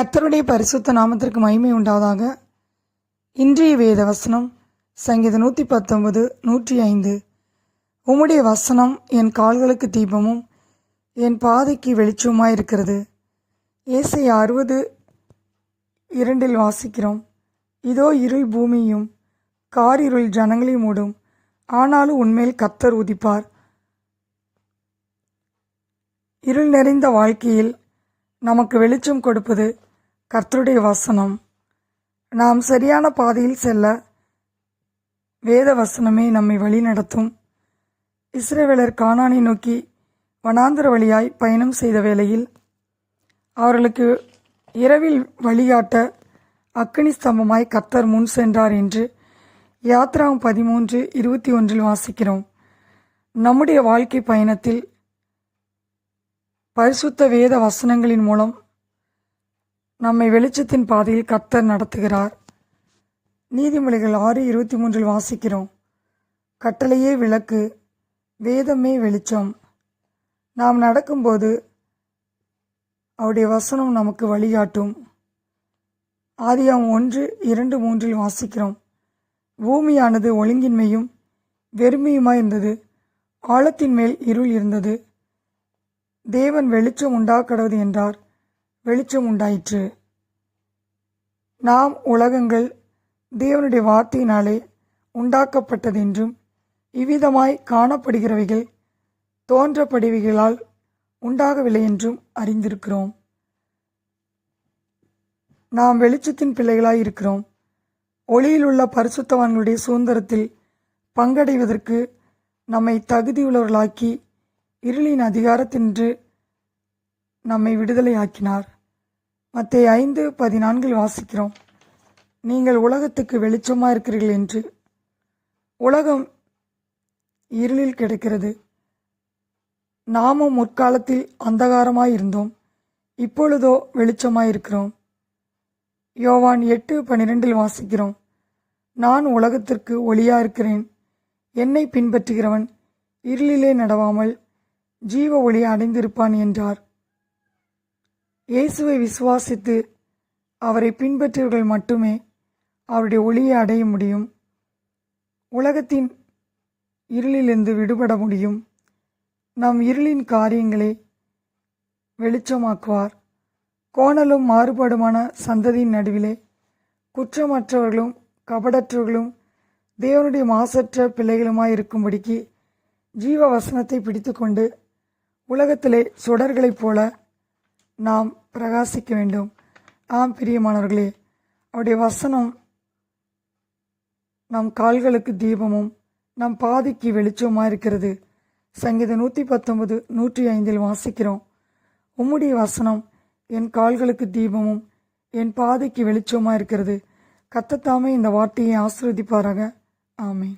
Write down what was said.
கர்த்தருடைய பரிசுத்த நாமத்திற்கு மகிமை உண்டாவதாக. இன்றைய வேத வசனம் சங்கீதம் 119 105. உம்முடைய வசனம் என் கால்களுக்கு தீபமும் என் பாதைக்கு வெளிச்சமாயிருக்கிறது. ஏசாயா 60:2 வாசிக்கிறோம். இதோ இருள் பூமியும் காரிருள் ஜனங்களையும் மூடும், ஆனாலும் உன்மேல் கர்த்தர் உதிப்பார். இருள் நிறைந்த வாழ்க்கையில் நமக்கு வெளிச்சம் கொடுப்பது கர்த்தருடைய வசனம். நாம் சரியான பாதையில் செல்ல வேத வசனமே நம்மை வழி நடத்தும். இஸ்ரவேலர் கானானை நோக்கி வனாந்தர வழியாய் பயணம் செய்த வேளையில் அவர்களுக்கு இரவில் வழிகாட்ட அக்கினி ஸ்தம்பமாய் கர்த்தர் முன் சென்றார் என்று யாத்ராகம் 13:21 வாசிக்கிறோம். நம்முடைய வாழ்க்கை பயணத்தில் பரிசுத்த வேத வசனங்களின் மூலம் நம்மை வெளிச்சத்தின் பாதையில் கர்த்தர் நடத்துகிறார். நீதிமொழிகள் 6:23 வாசிக்கிறோம். கட்டளையே விளக்கு, வேதமே வெளிச்சம். நாம் நடக்கும்போது அவருடைய வசனம் நமக்கு வழிகாட்டும். ஆதியாகமம் 1:2-3 வாசிக்கிறோம். பூமியானது ஒழுங்கின்மையும் வெறுமையுமாய் இருந்தது, ஆழத்தின் மேல் இருள் இருந்தது. தேவன் வெளிச்சம் உண்டாக்கடவது என்றார், வெளிச்சம் உண்டாயிற்று. நாம் உலகங்கள் தேவனுடைய வார்த்தையினாலே உண்டாக்கப்பட்டதென்றும் இவ்விதமாய் காணப்படுகிறவைகள் தோன்றப்படுவைகளால் உண்டாகவில்லை என்றும் அறிந்திருக்கிறோம். நாம் வெளிச்சத்தின் பிள்ளைகளாய் இருக்கிறோம். ஒளியில் உள்ள பரிசுத்தவான்களுடைய சுதந்திரத்தில் பங்கடைவதற்கு நம்மை தகுதியுள்ளவர்களாக்கி இருளின் அதிகாரத்தின்று நம்மை விடுதலையாக்கினார். மத்தேயு 5:14 வாசிக்கிறோம். நீங்கள் உலகத்துக்கு வெளிச்சமாக இருக்கிறீர்கள் என்று. உலகம் இருளில் கிடக்கிறது. நாமும் முற்காலத்தில் அந்தகாரமாயிருந்தோம், இப்பொழுதோ வெளிச்சமாயிருக்கிறோம். யோவான் 8:12 வாசிக்கிறோம். நான் உலகத்திற்கு ஒளியாயிருக்கிறேன், என்னை பின்பற்றுகிறவன் இருளிலே நடவாமல் ஜீவ ஒளி அடைந்திருப்பான் என்றார். இயேசுவை விசுவாசித்து அவரை பின்பற்றியவர்கள் மட்டுமே அவருடைய ஒளியை அடைய முடியும். உலகத்தின் இருளிலிருந்து விடுபட முடியும். நம் இருளின் காரியங்களை வெளிச்சமாக்குவார். கோணலும் மாறுபாடுமான சந்ததியின் நடுவிலே குற்றமற்றவர்களும் கபடற்றவர்களும் தேவனுடைய மாசற்ற பிள்ளைகளுமாயிருக்கும்படிக்கு ஜீவ வசனத்தை பிடித்து கொண்டு உலகத்திலே சுடர்களைப் போல நாம் பிரகாசிக்க வேண்டும். ஆம் பிரியமானவர்களே, அவருடைய வசனம் நம் கால்களுக்கு தீபமும் நம் பாதைக்கு வெளிச்சமாக இருக்கிறது. சங்கீதம் 119:105 வாசிக்கிறோம். உம்முடைய வசனம் என் கால்களுக்கு தீபமும் என் பாதைக்கு வெளிச்சமாக இருக்கிறது. கர்த்தர் தாமே இந்த வார்த்தையை ஆசீர்வதிப்பாராக. ஆமென்.